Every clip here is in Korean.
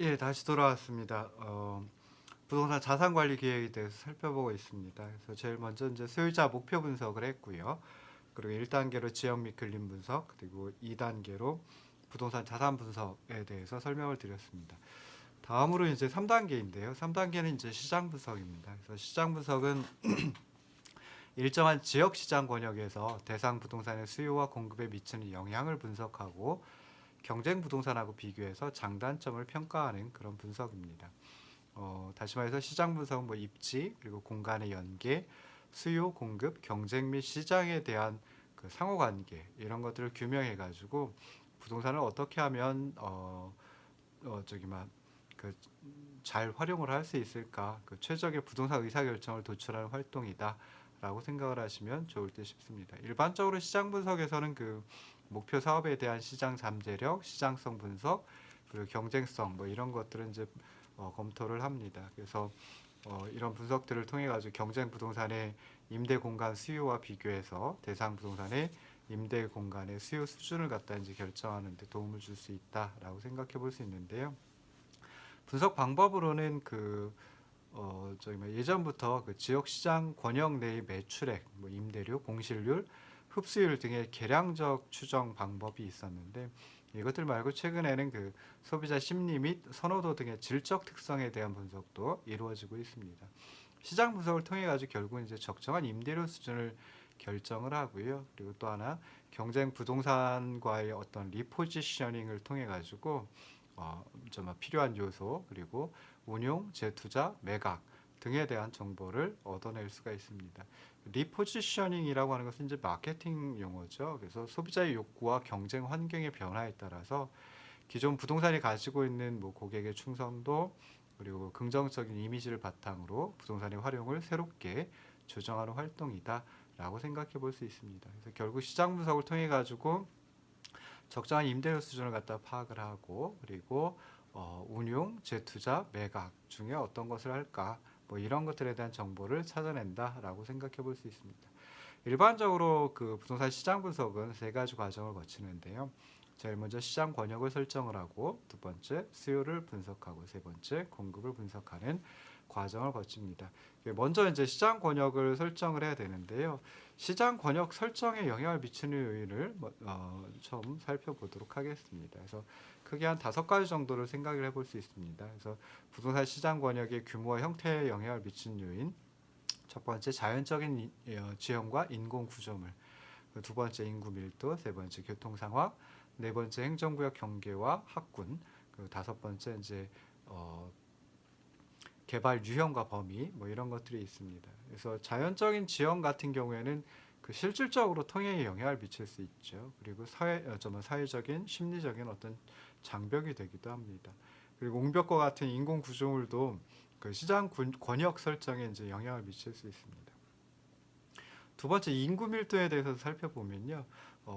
예, 다시 돌아왔습니다. 부동산 자산 관리 계획에 대해서 살펴보고 있습니다. 그래서 제일 먼저 이제 소유자 목표 분석을 했고요. 그리고 1단계로 지역 및 근림 분석, 그리고 2단계로 부동산 자산 분석에 대해서 설명을 드렸습니다. 다음으로 이제 3단계인데요. 3단계는 이제 시장 분석입니다. 그래서 시장 분석은 일정한 지역 시장 권역에서 대상 부동산의 수요와 공급에 미치는 영향을 분석하고 경쟁 부동산하고 비교해서 장단점을 평가하는 그런 분석입니다. 다시 말해서 시장 분석은 뭐 입지 그리고 공간의 연계, 수요, 공급, 경쟁 및 시장에 대한 그 상호관계 이런 것들을 규명해 가지고 부동산을 어떻게 하면 저기 막그잘 활용을 할 수 있을까 그 최적의 부동산 의사결정을 도출하는 활동이다라고 생각을 하시면 좋을 듯 싶습니다. 일반적으로 시장 분석에서는 그 목표 사업에 대한 시장 잠재력, 시장성 분석, 그리고 경쟁성 뭐 이런 것들은 이제 검토를 합니다. 그래서 이런 분석들을 통해 가지고 경쟁 부동산의 임대 공간 수요와 비교해서 대상 부동산의 임대 공간의 수요 수준을 갖다 이제 결정하는 데 도움을 줄 수 있다라고 생각해 볼 수 있는데요. 분석 방법으로는 저희 뭐 예전부터 그 지역 시장 권역 내의 매출액, 뭐 임대료, 공실률, 흡수율 등의 계량적 추정 방법이 있었는데 이것들 말고 최근에는 그 소비자 심리 및 선호도 등의 질적 특성에 대한 분석도 이루어지고 있습니다. 시장 분석을 통해 가지고 결국은 이제 적정한 임대료 수준을 결정을 하고요. 그리고 또 하나 경쟁 부동산과의 어떤 리포지셔닝을 통해 가지고 좀 필요한 요소 그리고 운용, 재투자, 매각 등에 대한 정보를 얻어낼 수가 있습니다. 리포지셔닝이라고 하는 것은 이제 마케팅 용어죠. 그래서 소비자의 욕구와 경쟁 환경의 변화에 따라서 기존 부동산이 가지고 있는 뭐 고객의 충성도 그리고 긍정적인 이미지를 바탕으로 부동산의 활용을 새롭게 조정하는 활동이다라고 생각해 볼 수 있습니다. 그래서 결국 시장 분석을 통해 가지고 적정한 임대료 수준을 갖다 파악을 하고 그리고 운용, 재투자, 매각 중에 어떤 것을 할까 뭐 이런 것들에 대한 정보를 찾아낸다라고 생각해 볼 수 있습니다. 일반적으로 그 부동산 시장 분석은 세 가지 과정을 거치는데요. 제일 먼저 시장 권역을 설정을 하고 두 번째 수요를 분석하고 세 번째 공급을 분석하는 과정을 거칩니다. 먼저 이제 시장 권역을 설정을 해야 되는데요. 시장 권역 설정에 영향을 미치는 요인을 처음 살펴보도록 하겠습니다. 그래서 크게 한 5가지 정도를 생각을 해볼 수 있습니다. 그래서 부동산 시장 권역의 규모와 형태에 영향을 미치는 요인, 첫 번째 자연적인 지형과 인공 구조물, 두 번째 인구 밀도, 세 번째 교통 상황, 네 번째 행정구역 경계와 학군, 그리고 다섯 번째 이제 개발 유형과 범위 뭐 이런 것들이 있습니다. 그래서 자연적인 지형 같은 경우에는 그 실질적으로 통행에 영향을 미칠 수 있죠. 그리고 사회적인 심리적인 어떤 장벽이 되기도 합니다. 그리고 옹벽과 같은 인공 구조물도 그 시장 권역 설정에 이제 영향을 미칠 수 있습니다. 두 번째 인구 밀도에 대해서 살펴보면요.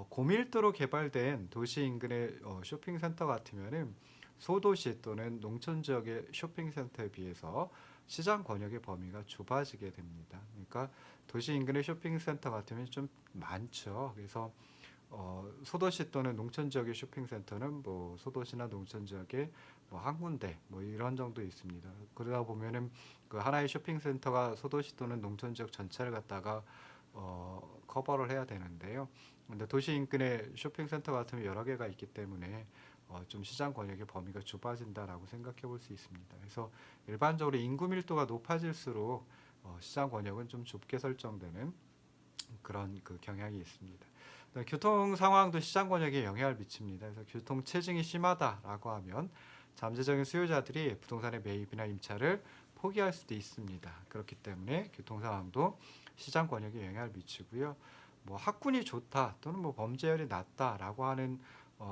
고밀도로 개발된 도시 인근의 쇼핑센터 같으면은 소도시 또는 농촌 지역의 쇼핑센터에 비해서 시장 권역의 범위가 좁아지게 됩니다. 그러니까 도시 인근의 쇼핑센터 같으면 좀 많죠. 그래서 소도시 또는 농촌 지역의 쇼핑센터는 뭐 소도시나 농촌 지역에 뭐 한 군데 뭐 이런 정도 있습니다. 그러다 보면은 그 하나의 쇼핑센터가 소도시 또는 농촌 지역 전체를 갖다가 커버를 해야 되는데요. 근데 도시 인근의 쇼핑센터 같으면 여러 개가 있기 때문에 좀 시장 권역의 범위가 좁아진다라고 생각해 볼 수 있습니다. 그래서 일반적으로 인구 밀도가 높아질수록 시장 권역은 좀 좁게 설정되는 그런 그 경향이 있습니다. 교통 상황도 시장 권역에 영향을 미칩니다. 그래서 교통 체증이 심하다라고 하면 잠재적인 수요자들이 부동산의 매입이나 임차를 포기할 수도 있습니다. 그렇기 때문에 교통 상황도 시장 권역에 영향을 미치고요. 뭐 학군이 좋다 또는 뭐 범죄율이 낮다라고 하는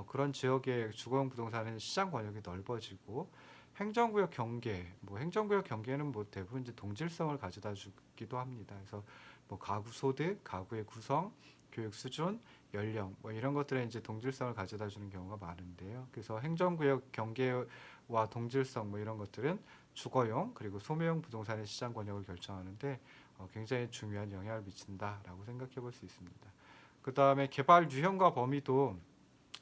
그런 지역의 주거용 부동산은 시장 권역이 넓어지고 행정구역 경계, 뭐 행정구역 경계는 뭐 대부분 이제 동질성을 가져다 주기도 합니다. 그래서 뭐 가구 소득, 가구의 구성, 교육 수준, 연령 뭐 이런 것들에 이제 동질성을 가져다 주는 경우가 많은데요. 그래서 행정구역 경계와 동질성 뭐 이런 것들은 주거용 그리고 소매용 부동산의 시장 권역을 결정하는데 굉장히 중요한 영향을 미친다라고 생각해 볼 수 있습니다. 그 다음에 개발 유형과 범위도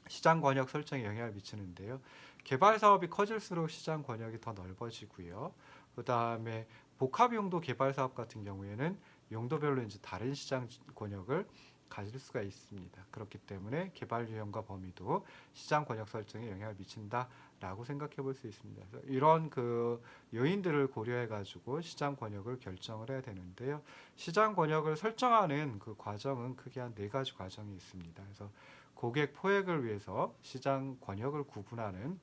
시장 권역 설정에 영향을 미치는데요. 개발 사업이 커질수록 시장 권역이 더 넓어지고요. 그다음에 복합 용도 개발 사업 같은 경우에는 용도별로 이제 다른 시장 권역을 가질 수가 있습니다. 그렇기 때문에 개발 유형과 범위도 시장 권역 설정에 영향을 미친다라고 생각해 볼 수 있습니다. 그래서 이런 그 요인들을 고려해 가지고 시장 권역을 결정을 해야 되는데요. 시장 권역을 설정하는 그 과정은 크게 한 4가지 과정이 있습니다. 그래서 고객 포획을 위해서 시장 권역을 구분하는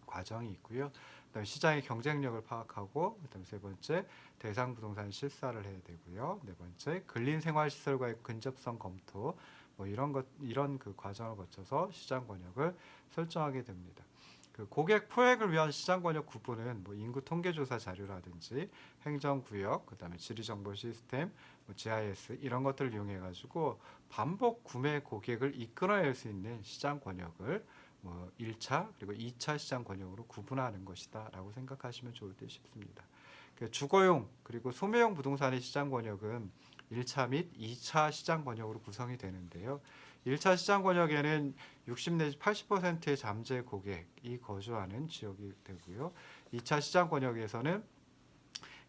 과정이 있고요. 그다음에 시장의 경쟁력을 파악하고, 그다음에 세 번째 대상 부동산 실사를 해야 되고요. 네 번째 근린 생활 시설과의 근접성 검토, 뭐 이런 그 과정을 거쳐서 시장 권역을 설정하게 됩니다. 그 고객 포획을 위한 시장 권역 구분은 뭐 인구 통계 조사 자료라든지 행정구역, 그다음에 지리정보 시스템, 뭐 GIS 이런 것들을 이용해 가지고 반복 구매 고객을 이끌어낼 수 있는 시장 권역을 뭐 1차 그리고 2차 시장 권역으로 구분하는 것이다라고 생각하시면 좋을 듯 싶습니다. 주거용 그리고 소매용 부동산의 시장 권역은 1차 및 2차 시장 권역으로 구성이 되는데요. 1차 시장 권역에는 60 내지 80%의 잠재 고객이 거주하는 지역이 되고요. 2차 시장 권역에서는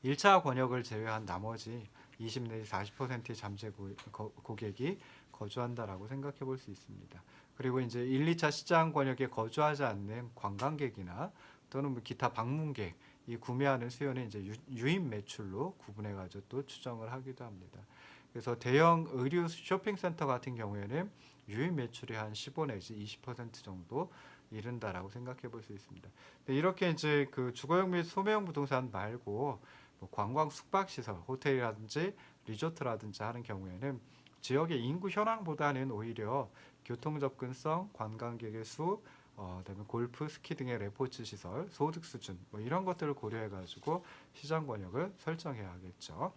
1차 권역을 제외한 나머지 20 내지 40%의 잠재 고객이 거주한다라고 생각해 볼 수 있습니다. 그리고 이제 1, 2차 시장 권역에 거주하지 않는 관광객이나 또는 뭐 기타 방문객 이 구매하는 수요는 이제 유입 매출로 구분해 가지고 또 추정을 하기도 합니다. 그래서 대형 의류 쇼핑센터 같은 경우에는 유입 매출이 한 15 내지 20% 정도 이른다라고 생각해 볼 수 있습니다. 이렇게 이제 그 주거용 및 소매용 부동산 말고 뭐 관광 숙박 시설, 호텔이라든지 리조트라든지 하는 경우에는 지역의 인구 현황보다는 오히려 교통 접근성, 관광객의 수, 그다음에 골프, 스키 등의 레포츠 시설, 소득 수준 뭐 이런 것들을 고려해 가지고 시장 권역을 설정해야 하겠죠.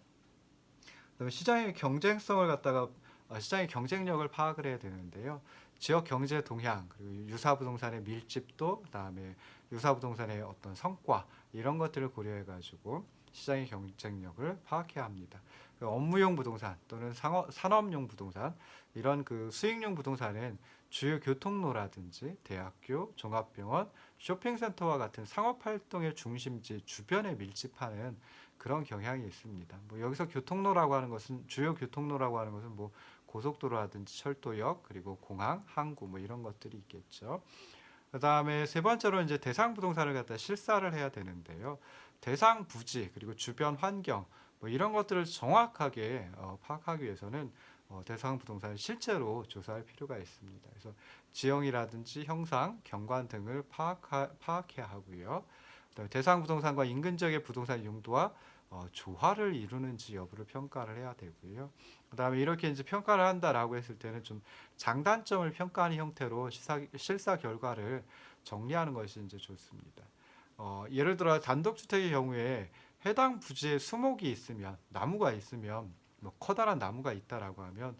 그다음에 시장의 경쟁성을 갖다가 시장의 경쟁력을 파악을 해야 되는데요. 지역 경제 동향 그리고 유사 부동산의 밀집도, 그다음에 유사 부동산의 어떤 성과 이런 것들을 고려해 가지고 시장의 경쟁력을 파악해야 합니다. 업무용 부동산 또는 산업용 부동산 이런 그 수익용 부동산은 주요 교통로라든지 대학교, 종합병원, 쇼핑센터와 같은 상업활동의 중심지 주변에 밀집하는 그런 경향이 있습니다. 뭐 여기서 교통로라고 하는 것은 주요 교통로라고 하는 것은 뭐 고속도로라든지 철도역 그리고 공항, 항구 뭐 이런 것들이 있겠죠. 그다음에 세 번째로 이제 대상 부동산을 갖다 실사를 해야 되는데요. 대상 부지 그리고 주변 환경 뭐 이런 것들을 정확하게 파악하기 위해서는 대상 부동산을 실제로 조사할 필요가 있습니다. 그래서 지형이라든지 형상, 경관 등을 파악해야 하고요. 대상 부동산과 인근 지역의 부동산 용도와 조화를 이루는지 여부를 평가를 해야 되고요. 그다음에 이렇게 이제 평가를 한다라고 했을 때는 좀 장단점을 평가하는 형태로 실사 결과를 정리하는 것이 이제 좋습니다. 예를 들어 단독주택의 경우에 해당 부지에 수목이 있으면 나무가 있으면 뭐 커다란 나무가 있다라고 하면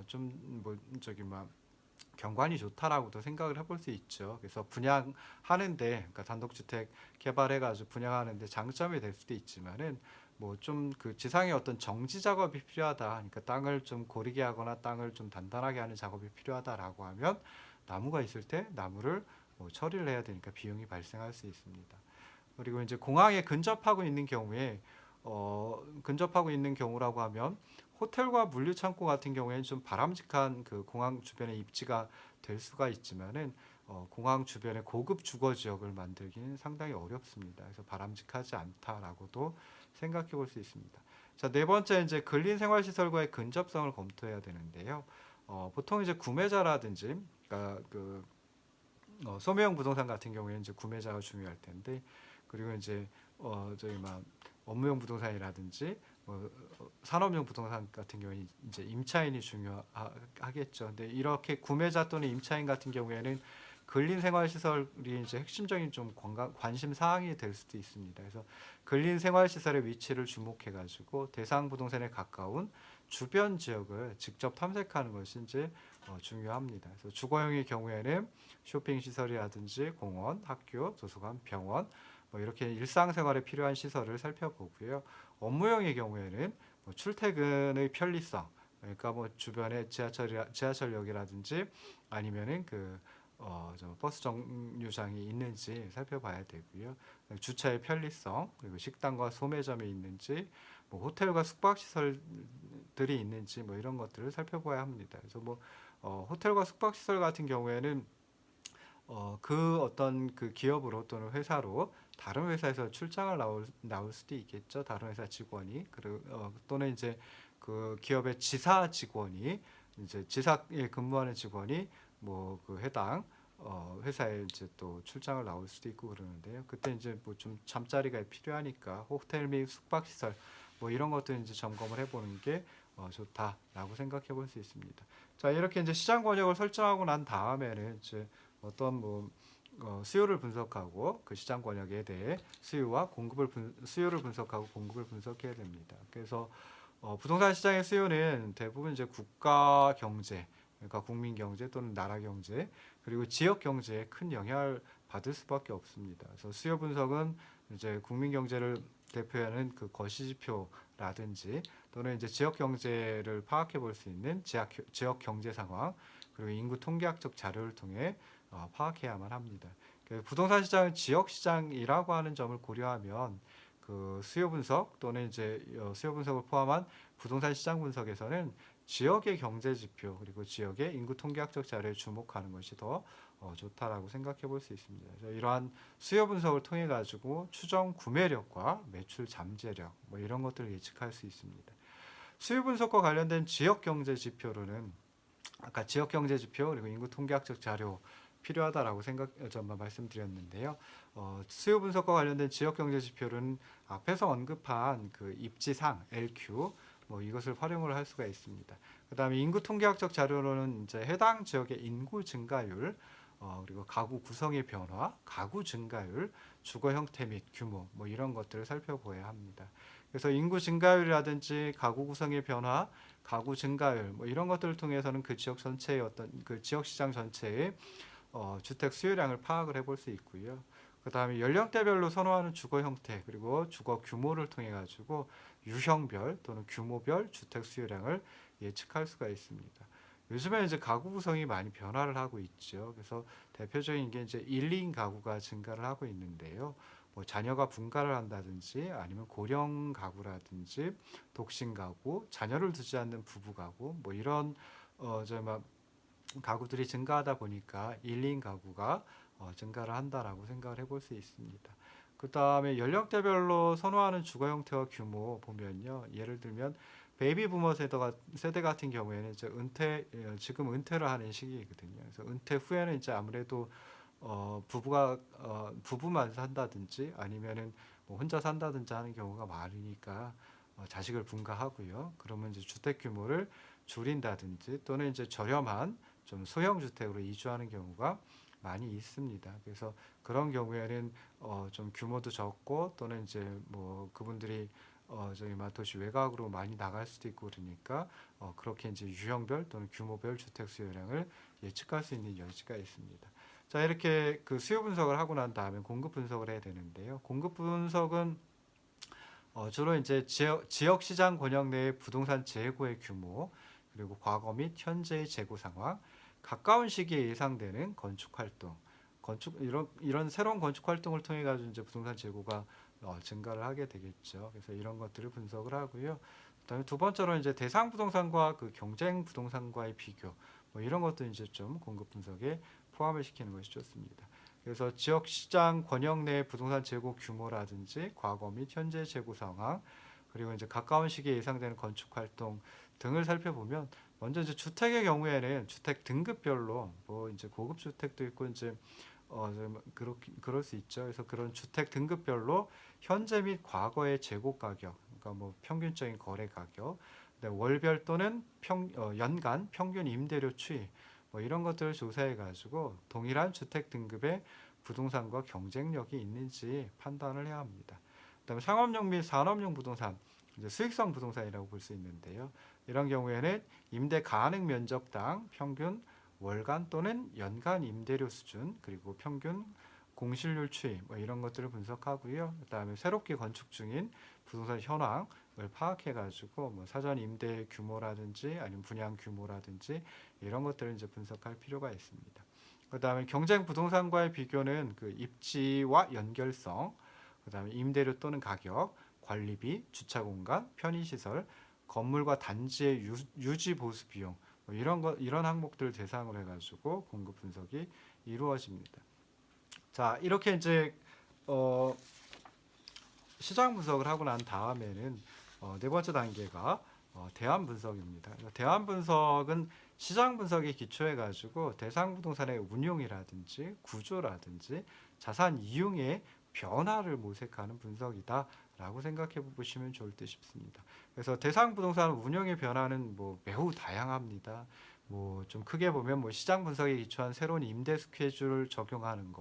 좀 뭐 저기 막 경관이 좋다라고도 생각을 해볼 수 있죠. 그래서 분양하는데, 그러니까 단독주택 개발해가지고 분양하는데 장점이 될 수도 있지만은 뭐 좀 그 지상에 어떤 정지 작업이 필요하다. 그러니까 땅을 좀 고르게 하거나 땅을 좀 단단하게 하는 작업이 필요하다라고 하면 나무가 있을 때 나무를 뭐 처리를 해야 되니까 비용이 발생할 수 있습니다. 그리고 이제 공항에 근접하고 있는 경우에 근접하고 있는 경우라고 하면 호텔과 물류 창고 같은 경우에는 좀 바람직한 그 공항 주변에 입지가 될 수가 있지만은 공항 주변에 고급 주거 지역을 만들기는 상당히 어렵습니다. 그래서 바람직하지 않다라고도 생각해 볼 수 있습니다. 자, 네 번째 이제 근린 생활 시설과의 근접성을 검토해야 되는데요. 보통 이제 구매자라든지 그러니까 그 소매형 부동산 같은 경우에는 이제 구매자가 중요할 텐데, 그리고 이제 저기 막 업무용 부동산이라든지 산업용 부동산 같은 경우에 이제 임차인이 중요하겠죠. 근데 이렇게 구매자 또는 임차인 같은 경우에는 근린 생활 시설이 이제 핵심적인 좀 관심 사항이 될 수도 있습니다. 그래서 근린 생활 시설의 위치를 주목해 가지고 대상 부동산에 가까운 주변 지역을 직접 탐색하는 것이 이제 중요합니다. 그래서 주거용의 경우에는 쇼핑 시설이라든지 공원, 학교, 도서관, 병원 뭐 이렇게 일상생활에 필요한 시설을 살펴보고요. 업무용의 경우에는 뭐 출퇴근의 편리성, 그러니까 뭐 주변에 지하철역이라든지 아니면은 그 좀 버스 정류장이 있는지 살펴봐야 되고요. 주차의 편리성, 그리고 식당과 소매점이 있는지, 뭐 호텔과 숙박시설들이 있는지 뭐 이런 것들을 살펴봐야 합니다. 그래서 뭐 호텔과 숙박시설 같은 경우에는 그 어떤 그 기업으로 또는 회사로 다른 회사에서 출장을 나올 수도 있겠죠. 다른 회사 직원이. 그리고 또는 이제 그 기업의 지사 직원이 이제 지사에 근무하는 직원이 뭐 그 해당 회사에 이제 또 출장을 나올 수도 있고 그러는데요. 그때 이제 뭐 좀 잠자리가 필요하니까 호텔 및 숙박시설 뭐 이런 것들 이제 점검을 해보는 게 좋다라고 생각해 볼 수 있습니다. 자, 이렇게 이제 시장 권역을 설정하고 난 다음에는 이제 어떤 뭐 수요를 분석하고 그 시장 권역에 대해 수요를 분석하고 공급을 분석해야 됩니다. 그래서 부동산 시장의 수요는 대부분 이제 국가 경제, 그러니까 국민 경제 또는 나라 경제, 그리고 지역 경제에 큰 영향을 받을 수밖에 없습니다. 그래서 수요 분석은 이제 국민 경제를 대표하는 그 거시지표라든지 또는 이제 지역 경제를 파악해 볼 수 있는 지역 경제 상황, 그리고 인구 통계학적 자료를 통해 파악해야만 합니다. 부동산 시장은 지역 시장이라고 하는 점을 고려하면 그 수요 분석 또는 이제 수요 분석을 포함한 부동산 시장 분석에서는 지역의 경제 지표 그리고 지역의 인구 통계학적 자료에 주목하는 것이 더 좋다라고 생각해 볼 수 있습니다. 그래서 이러한 수요 분석을 통해 가지고 추정 구매력과 매출 잠재력 뭐 이런 것들을 예측할 수 있습니다. 수요 분석과 관련된 지역 경제 지표로는 아까 지역 경제 지표 그리고 인구 통계학적 자료 필요하다라고 전만 말씀드렸는데요. 수요 분석과 관련된 지역 경제 지표는 앞에서 언급한 그 입지상 LQ 뭐 이것을 활용을 할 수가 있습니다. 그다음에 인구 통계학적 자료로는 이제 해당 지역의 인구 증가율 그리고 가구 구성의 변화, 가구 증가율, 주거 형태 및 규모 뭐 이런 것들을 살펴보아야 합니다. 그래서 인구 증가율이라든지 가구 구성의 변화, 가구 증가율 뭐 이런 것들을 통해서는 그 지역 전체의 어떤 그 지역 시장 전체의 주택 수요량을 파악을 해볼 수 있고요. 그 다음에 연령대별로 선호하는 주거 형태 그리고 주거 규모를 통해 가지고 유형별 또는 규모별 주택 수요량을 예측할 수가 있습니다. 요즘에 이제 가구 구성이 많이 변화를 하고 있죠. 그래서 대표적인 게 이제 1, 2인 가구가 증가를 하고 있는데요. 뭐 자녀가 분가를 한다든지 아니면 고령 가구라든지 독신 가구, 자녀를 두지 않는 부부 가구 뭐 이런 저막 가구들이 증가하다 보니까 1, 2인 가구가 증가를 한다라고 생각을 해볼 수 있습니다. 그 다음에 연령대별로 선호하는 주거 형태와 규모 보면요. 예를 들면 베이비 부머 세대 같은 경우에는 이제 지금 은퇴를 하는 시기거든요. 그래서 은퇴 후에는 이제 아무래도 부부만 산다든지 아니면은 뭐 혼자 산다든지 하는 경우가 많으니까 자식을 분가하고요. 그러면 이제 주택 규모를 줄인다든지 또는 이제 저렴한 좀 소형 주택으로 이주하는 경우가 많이 있습니다. 그래서 그런 경우에는 좀 규모도 적고 또는 이제 뭐 그분들이 저기 막 도시 외곽으로 많이 나갈 수도 있고 그러니까 그렇게 이제 유형별 또는 규모별 주택 수요량을 예측할 수 있는 여지가 있습니다. 자, 이렇게 그 수요 분석을 하고 난 다음에 공급 분석을 해야 되는데요. 공급 분석은 주로 이제 지역 시장 권역 내의 부동산 재고의 규모, 그리고 과거 및 현재의 재고 상황, 가까운 시기에 예상되는 건축 활동, 이런 새로운 건축 활동을 통해 가지고 이제 부동산 재고가 증가를 하게 되겠죠. 그래서 이런 것들을 분석을 하고요. 그다음에 두 번째로 이제 대상 부동산과 그 경쟁 부동산과의 비교, 뭐 이런 것도 이제 좀 공급 분석에 포함을 시키는 것이 좋습니다. 그래서 지역 시장 권역 내 부동산 재고 규모라든지 과거 및 현재 재고 상황 그리고 이제 가까운 시기에 예상되는 건축 활동 등을 살펴보면 먼저 이제 주택의 경우에는 주택 등급별로 뭐 이제 고급 주택도 있고 이제 그럴 수 있죠. 그래서 그런 주택 등급별로 현재 및 과거의 재고 가격, 그러니까 뭐 평균적인 거래 가격, 월별 또는 연간 평균 임대료 추이 뭐 이런 것들을 조사해 가지고 동일한 주택 등급의 부동산과 경쟁력이 있는지 판단을 해야 합니다. 그다음에 상업용 및 산업용 부동산, 이제 수익성 부동산이라고 볼 수 있는데요. 이런 경우에는 임대 가능 면적당 평균 월간 또는 연간 임대료 수준 그리고 평균 공실률 추이 뭐 이런 것들을 분석하고요. 그다음에 새롭게 건축 중인 부동산 현황을 파악해 가지고 뭐 사전 임대 규모라든지 아니면 분양 규모라든지 이런 것들을 이제 분석할 필요가 있습니다. 그다음에 경쟁 부동산과의 비교는 그 입지와 연결성, 그다음에 임대료 또는 가격, 관리비, 주차 공간, 편의 시설, 건물과 단지의 유지 보수 비용, 뭐 이런 항목들을 대상으로 해가지고 공급 분석이 이루어집니다. 자, 이렇게 이제 어, 시장 분석을 하고 난 다음에는 네 번째 단계가 대안 분석입니다. 대안 분석은 시장 분석에 기초해 가지고 대상 부동산의 운용이라든지 구조라든지 자산 이용의 변화를 모색하는 분석이다라고 생각해 보시면 좋을 듯 싶습니다. 그래서 대상 부동산 운용의 변화는 뭐 매우 다양합니다. 뭐 좀 크게 보면 뭐 시장 분석에 기초한 새로운 임대 스케줄을 적용하는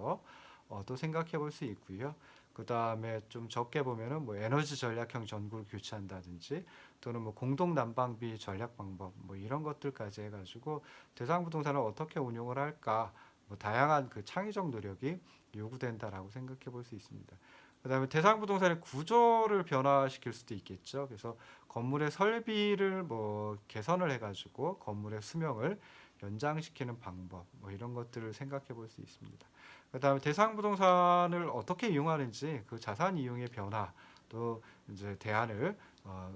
또 생각해 볼 수 있고요. 그 다음에 좀 적게 보면은 뭐 에너지 전략형 전구를 교체한다든지 또는 뭐 공동 난방비 전략 방법 뭐 이런 것들까지 해가지고 대상 부동산을 어떻게 운용을 할까 뭐 다양한 그 창의적 노력이 요구된다라고 생각해 볼 수 있습니다. 그 다음에 대상 부동산의 구조를 변화시킬 수도 있겠죠. 그래서 건물의 설비를 뭐 개선을 해가지고 건물의 수명을 연장시키는 방법 뭐 이런 것들을 생각해 볼 수 있습니다. 그다음에 대상 부동산을 어떻게 이용하는지 그 자산 이용의 변화 또 이제 대안을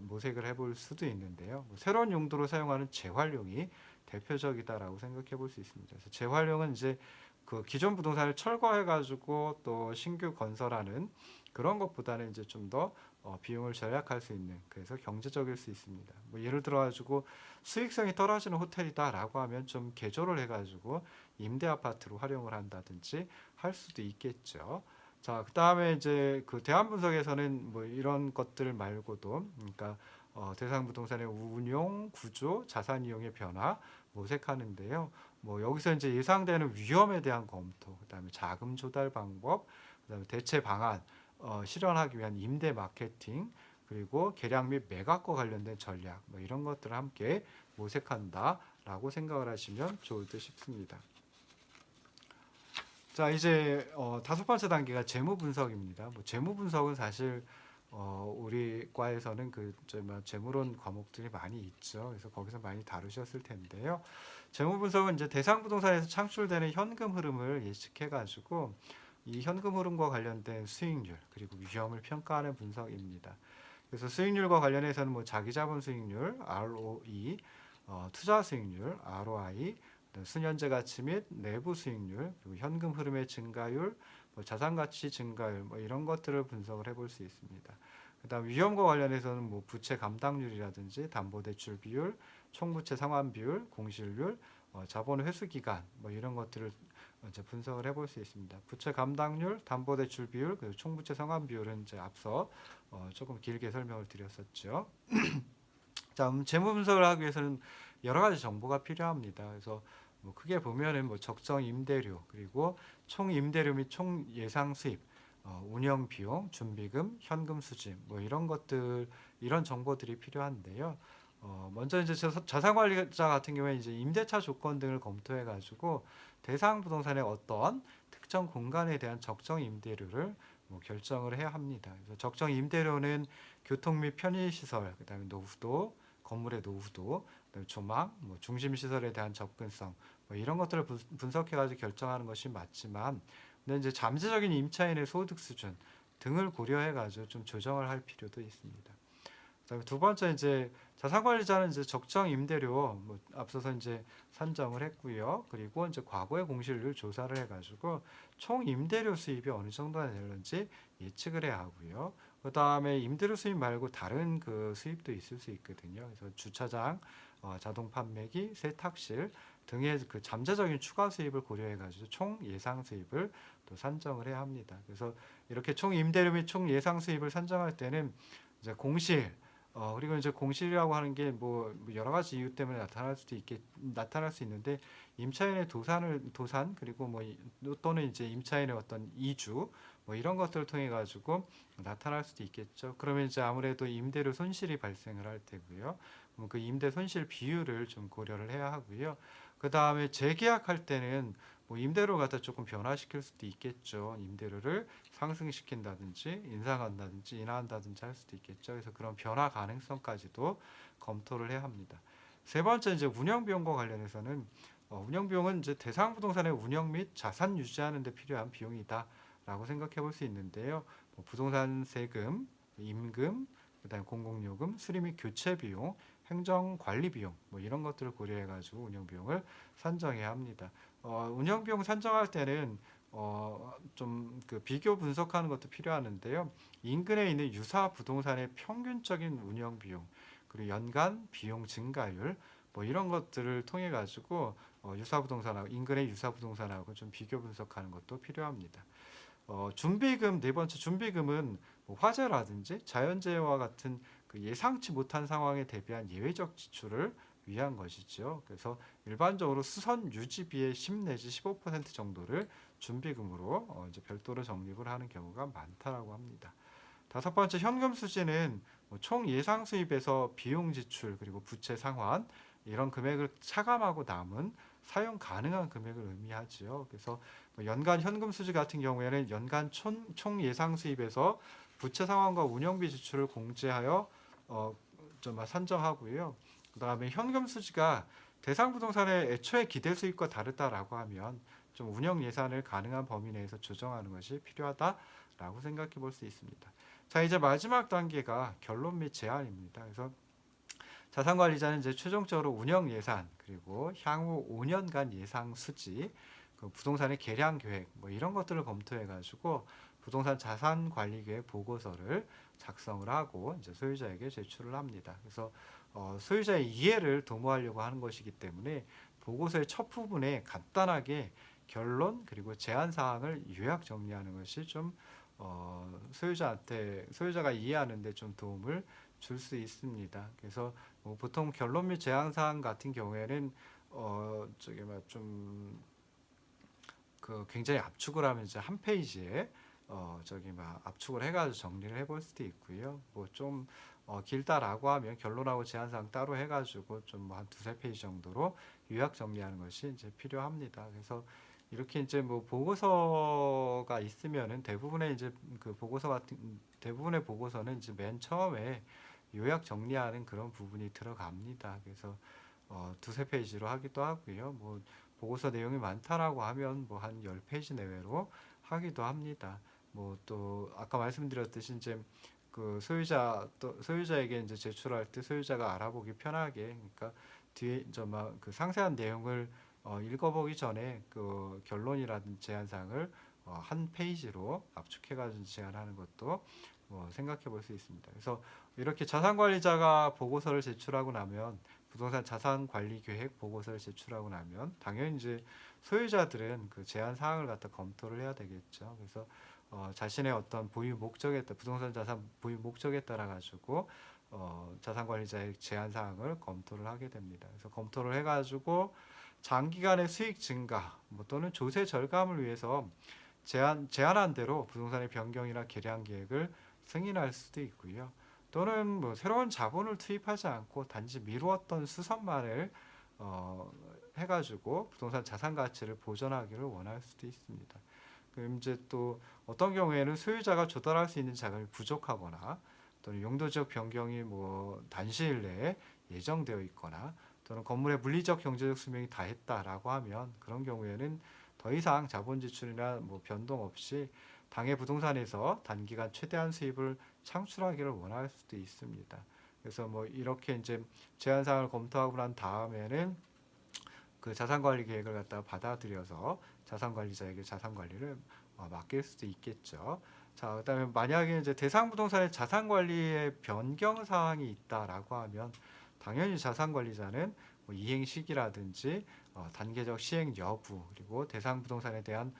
모색을 해볼 수도 있는데요. 뭐 새로운 용도로 사용하는 재활용이 대표적이다라고 생각해 볼 수 있습니다. 그래서 재활용은 이제 그 기존 부동산을 철거해 가지고 또 신규 건설하는 그런 것보다는 이제 좀 더 비용을 절약할 수 있는 그래서 경제적일 수 있습니다. 뭐 예를 들어 가지고 수익성이 떨어지는 호텔이다라고 하면 좀 개조를 해 가지고 임대 아파트로 활용을 한다든지 할 수도 있겠죠. 자, 그다음에 이제 그 대안 분석에서는 뭐 이런 것들 말고도 그러니까 대상 부동산의 운용, 구조, 자산 이용의 변화 모색하는데요. 뭐 여기서 이제 예상되는 위험에 대한 검토, 그다음에 자금 조달 방법, 그다음에 대체 방안 실현하기 위한 임대 마케팅, 그리고 계량 및 매각과 관련된 전략, 뭐 이런 것들을 함께 모색한다라고 생각을 하시면 좋을 듯 싶습니다. 자, 이제 다섯 번째 단계가 재무 분석입니다. 뭐 재무 분석은 사실 우리 과에서는 재무론 과목들이 많이 있죠. 그래서 거기서 많이 다루셨을 텐데요. 재무 분석은 이제 대상 부동산에서 창출되는 현금 흐름을 예측해 가지고 이 현금 흐름과 관련된 수익률 그리고 위험을 평가하는 분석입니다. 그래서 수익률과 관련해서는 뭐 자기자본 수익률 ROE, 투자 수익률 ROI, 순현재 가치 및 내부 수익률, 그리고 현금 흐름의 증가율, 뭐 자산 가치 증가율, 뭐 이런 것들을 분석을 해볼 수 있습니다. 그다음 위험과 관련해서는 뭐 부채 감당률이라든지 담보대출 비율, 총부채 상환 비율, 공실률, 자본 회수 기간, 뭐 이런 것들을 이제 분석을 해볼 수 있습니다. 부채 감당률, 담보대출 비율, 그리고 총부채 상환 비율은 이제 앞서 조금 길게 설명을 드렸었죠. 자, 재무 분석을 하기 위해서는 여러 가지 정보가 필요합니다. 그래서 뭐 크게 보면은 뭐 적정 임대료 그리고 총 임대료 및 총 예상 수입, 운영 비용, 준비금, 현금 수집 뭐 이런 것들 이런 정보들이 필요한데요. 먼저 이제 자산관리자 같은 경우에 이제 임대차 조건 등을 검토해 가지고 대상 부동산의 어떤 특정 공간에 대한 적정 임대료를 뭐 결정을 해야 합니다. 그래서 적정 임대료는 교통 및 편의 시설, 그다음에 노후도, 건물의 노후도, 그다음에 조망, 뭐 중심 시설에 대한 접근성, 뭐 이런 것들을 분석해가지고 결정하는 것이 맞지만, 근데 이제 잠재적인 임차인의 소득 수준 등을 고려해가지고 좀 조정을 할 필요도 있습니다. 그다음에 두 번째 이제 자산관리자는 이제 적정 임대료 뭐 앞서서 이제 산정을 했고요. 그리고 이제 과거의 공실률 조사를 해가지고 총 임대료 수입이 어느 정도나 되는지 예측을 해야 하고요. 그다음에 임대료 수입 말고 다른 그 수입도 있을 수 있거든요. 그래서 주차장, 자동 판매기, 세탁실 등의 그 잠재적인 추가 수입을 고려해가지고 총 예상 수입을 또 산정을 해야 합니다. 그래서 이렇게 총 임대료 및 총 예상 수입을 산정할 때는 이제 공실 그리고 이제 공실이라고 하는 게 뭐 여러 가지 이유 때문에 나타날 수 있는데 임차인의 도산 그리고 뭐 또는 이제 임차인의 어떤 이주 뭐 이런 것들을 통해 가지고 나타날 수도 있겠죠. 그러면 이제 아무래도 임대료 손실이 발생을 할 테고요. 그럼 그 임대 손실 비율을 좀 고려를 해야 하고요. 그 다음에 재계약할 때는 뭐 임대료를 갖다 조금 변화시킬 수도 있겠죠. 임대료를 상승시킨다든지 인상한다든지 인하한다든지 할 수도 있겠죠. 그래서 그런 변화 가능성까지도 검토를 해야 합니다. 세 번째 이제 운영 비용과 관련해서는 운영 비용은 이제 대상 부동산의 운영 및 자산 유지하는 데 필요한 비용이다라고 생각해 볼 수 있는데요. 뭐 부동산 세금, 임금, 그다음에 공공요금, 수리 및 교체 비용, 행정 관리 비용 뭐 이런 것들을 고려해 가지고 운영 비용을 산정해야 합니다. 운영 비용 산정할 때는 좀 그 비교 분석하는 것도 필요하는데요. 인근에 있는 유사 부동산의 평균적인 운영 비용, 그리고 연간 비용 증가율 뭐 이런 것들을 통해 가지고 유사 부동산하고 인근의 유사 부동산하고 좀 비교 분석하는 것도 필요합니다. 준비금 네 번째 준비금은 뭐 화재라든지 자연재해와 같은 그 예상치 못한 상황에 대비한 예외적 지출을 위한 것이죠. 그래서 일반적으로 수선 유지비의 10 내지 15% 정도를 준비금으로 이제 별도로 적립을 하는 경우가 많다라고 합니다. 다섯 번째 현금 수지는 뭐총 예상 수입에서 비용 지출 그리고 부채 상환 이런 금액을 차감하고 남은 사용 가능한 금액을 의미하지요. 그래서 뭐 연간 현금 수지 같은 경우에는 연간 총 예상 수입에서 부채 상환과 운영비 지출을 공제하여 좀 산정하고요. 그다음에 현금 수지가 대상 부동산의 애초에 기대 수입과 다르다라고 하면 좀 운영 예산을 가능한 범위 내에서 조정하는 것이 필요하다라고 생각해 볼 수 있습니다. 자, 이제 마지막 단계가 결론 및 제안입니다. 그래서 자산관리자는 이제 최종적으로 운영 예산 그리고 향후 5년간 예상 수지, 그 부동산의 개량 계획 뭐 이런 것들을 검토해 가지고 부동산 자산 관리 계획 보고서를 작성을 하고 이제 소유자에게 제출을 합니다. 그래서 소유자의 이해를 도모하려고 하는 것이기 때문에 보고서의 첫 부분에 간단하게 결론 그리고 제안 사항을 요약 정리하는 것이 좀 소유자가 이해하는 데 좀 도움을 줄 수 있습니다. 그래서 뭐 보통 결론 및 제안 사항 같은 경우에는 저기 좀 그 굉장히 압축을 하면 이제 한 페이지에 저기 압축을 해가지고 정리를 해볼 수도 있고요. 뭐 좀 길다라고 하면 결론하고 제안사항 따로 해가지고 좀 한 두세 페이지 정도로 요약 정리하는 것이 이제 필요합니다. 그래서 이렇게 이제 뭐 보고서가 있으면은 대부분의 이제 그 보고서 같은 대부분의 보고서는 이제 맨 처음에 요약 정리하는 그런 부분이 들어갑니다. 그래서 두세 페이지로 하기도 하고요. 뭐 보고서 내용이 많다라고 하면 뭐 한 10페이지 내외로 하기도 합니다. 뭐 또 아까 말씀드렸듯이 이제 그 소유자에게 이제 제출할 때 소유자가 알아보기 편하게 그러니까 뒤에 그 상세한 내용을 읽어보기 전에 그 결론이라든지 제안사항을 한 페이지로 압축해가지고 제안하는 것도 뭐 생각해 볼 수 있습니다. 그래서 이렇게 자산관리자가 보고서를 제출하고 나면 부동산 자산관리 계획 보고서를 제출하고 나면 당연히 이제 소유자들은 그 제안 사항을 갖다 검토를 해야 되겠죠. 그래서 자신의 어떤 보유 목적에 따라 부동산 자산 보유 목적에 따라 가지고 자산관리자의 제안 사항을 검토를 하게 됩니다. 그래서 검토를 해가지고 장기간의 수익 증가 뭐 또는 조세 절감을 위해서 제안한 대로 부동산의 변경이나 개량 계획을 승인할 수도 있고요. 또는 뭐 새로운 자본을 투입하지 않고 단지 미루었던 수선만을 해가지고 부동산 자산 가치를 보전하기를 원할 수도 있습니다. 그럼 이제 또 어떤 경우에는 소유자가 조달할 수 있는 자금이 부족하거나 또는 용도 지역 변경이 뭐 단시일 내에 예정되어 있거나 또는 건물의 물리적 경제적 수명이 다했다라고 하면 그런 경우에는 더 이상 자본 지출이나 뭐 변동 없이 당해 부동산에서 단기간 최대한 수입을 창출하기를 원할 수도 있습니다. 그래서 뭐 이렇게 이제 제한 사항을 검토하고 난 다음에는 그 자산관리 계획을 갖다가 받아들여서 자산관리자에게 자산관리를 맡길 수도 있겠죠. 자, 그다음에 만약에 이제 대상 부동산의 자산관리에 변경 사항이 있다라고 하면 당연히 자산관리자는 뭐 이행 시기라든지 단계적 시행 여부 그리고 대상 부동산에 대한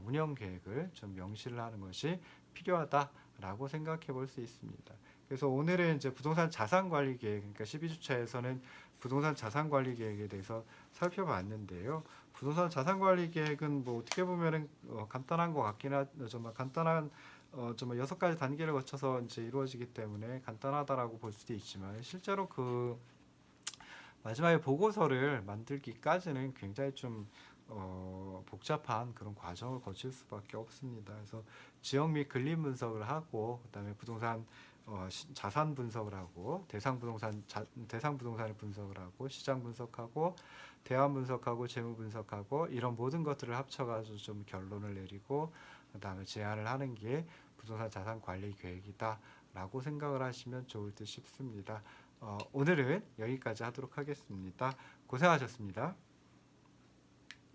운영 계획을 좀 명시를 하는 것이 필요하다라고 생각해 볼 수 있습니다. 그래서 오늘은 이제 부동산 자산관리 계획, 그러니까 12주차에서는 부동산 자산관리 계획에 대해서 살펴봤는데요. 부동산 자산관리 계획은 뭐 어떻게 보면은 간단한 것 같긴 하지만 간단한 좀 6가지 단계를 거쳐서 이제 이루어지기 때문에 간단하다라고 볼 수도 있지만 실제로 그 마지막에 보고서를 만들기까지는 굉장히 좀 복잡한 그런 과정을 거칠 수밖에 없습니다. 그래서 지역 및 근린 분석을 하고 그다음에 부동산 자산 분석을 하고 대상 부동산을 분석을 하고 시장 분석하고 대안 분석하고 재무 분석하고 이런 모든 것들을 합쳐가지고 좀 결론을 내리고 그다음에 제안을 하는 게 부동산 자산 관리 계획이다라고 생각을 하시면 좋을 듯 싶습니다. 오늘은 여기까지 하도록 하겠습니다. 고생하셨습니다.